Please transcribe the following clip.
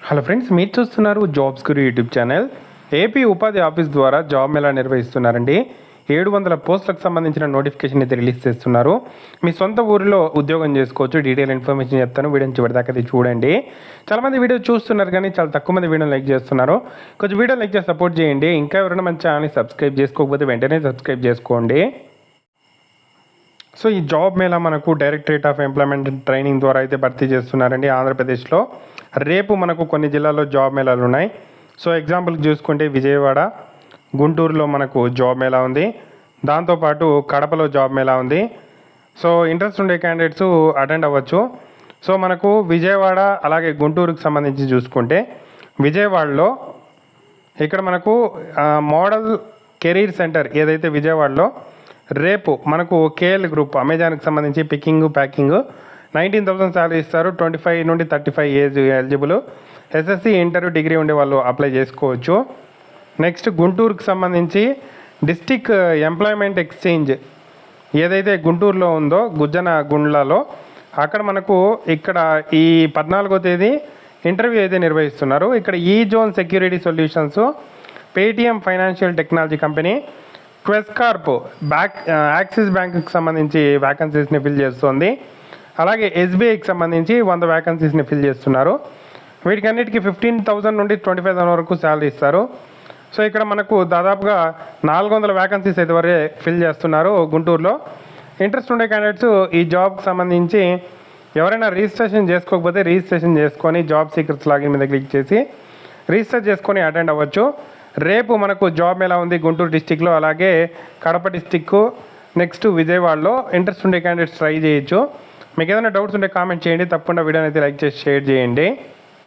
Hello friends, మీరు చూస్తున్నారు jobs గురు YouTube channel. AP ఉపాధి ఆఫీస్ ద్వారా జాబ్ మేళా నిర్వహిస్తున్నారండి. 700 పోస్టులకు సంబంధించిన నోటిఫికేషన్ అయితే రిలీజ్ చేస్తున్నారు. మీ సొంత ఊరిలో ఉద్యోగం చేసుకోవచ్చు. డీటెయిల్ ఇన్ఫర్మేషన్ చెప్తాను, వీడియోని చివరిదాకా అది చూడండి. చాలామంది వీడియో చూస్తున్నారు కానీ చాలా తక్కువ మంది వీడియోని లైక్ చేస్తున్నారు. కొంచెం వీడియో లైక్ చేసి సపోర్ట్ చేయండి. ఇంకా ఎవరైనా మన ఛానల్ని సబ్స్క్రైబ్ చేసుకోకపోతే వెంటనే సబ్స్క్రైబ్ చేసుకోండి. సో ఈ జాబ్ మేళా మనకు డైరెక్టరేట్ ఆఫ్ ఎంప్లాయ్మెంట్ ట్రైనింగ్ ద్వారా అయితే భర్తీ చేస్తున్నారండి ఆంధ్రప్రదేశ్లో. రేపు మనకు కొన్ని జిల్లాల్లో జాబ్ మేళాలు ఉన్నాయి. సో ఎగ్జాంపుల్కి చూసుకుంటే విజయవాడ, గుంటూరులో మనకు జాబ్ మేళా ఉంది. దాంతోపాటు కడపలో జాబ్ మేళా ఉంది. సో ఇంట్రెస్ట్ ఉండే క్యాండిడేట్స్ అటెండ్ అవ్వచ్చు. సో మనకు విజయవాడ అలాగే గుంటూరుకి సంబంధించి చూసుకుంటే విజయవాడలో ఇక్కడ మనకు మోడల్ కెరీర్ సెంటర్ ఏదైతే విజయవాడలో రేపు మనకు కేఎల్ గ్రూప్ అమెజాన్కి సంబంధించి పికింగ్ ప్యాకింగ్ 19,000 శాలరీ ఇస్తారు. 25 నుండి 35 age eligible. SSC inter degree ఉండే వాళ్ళు అప్లై చేసుకోవచ్చు. నెక్స్ట్ గుంటూరుకి సంబంధించి డిస్టిక్ ఎంప్లాయ్మెంట్ ఎక్స్చేంజ్ ఏదైతే గుంటూరులో ఉందో గుండ్లలో అక్కడ మనకు ఇక్కడ ఈ 14వ తేదీ ఇంటర్వ్యూ అయితే నిర్వహిస్తున్నారు. ఇక్కడ ఈ zone security solutions, Paytm financial technology company, Quess Corp axis బ్యాంక్కి సంబంధించి వ్యాకెన్సీస్ని ఫిల్ చేస్తుంది. అలాగే ఎస్బీఐకి సంబంధించి 100 వ్యాకెన్సీస్ని ఫిల్ చేస్తున్నారు. వీటికన్నిటికీ 15,000 నుండి 25,000 వరకు శాలరీ ఇస్తారు. సో ఇక్కడ మనకు దాదాపుగా 400 వ్యాకెన్సీస్ అయితే వరే ఫిల్ చేస్తున్నారు గుంటూరులో. ఇంట్రెస్ట్ ఉండే క్యాండిడేట్స్ ఈ జాబ్కి సంబంధించి ఎవరైనా రిజిస్ట్రేషన్ చేసుకోకపోతే రిజిస్ట్రేషన్ చేసుకొని జాబ్ సీకర్స్ లాగిన్ మీద క్లిక్ చేసి రిజిస్టర్ చేసుకొని అటెండ్ అవ్వచ్చు. రేపు మనకు జాబ్ మేళా ఉంది గుంటూరు డిస్టిక్లో, అలాగే కడప డిస్టిక్, నెక్స్ట్ విజయవాడలో. ఇంట్రెస్ట్ ఉండే క్యాండిడేట్స్ ట్రై చేయొచ్చు. మీకు ఏదైనా డౌట్స్ ఉంటే కామెంట్ చేయండి. తప్పకుండా వీడియోని అయితే లైక్ చేసి షేర్ చేయండి.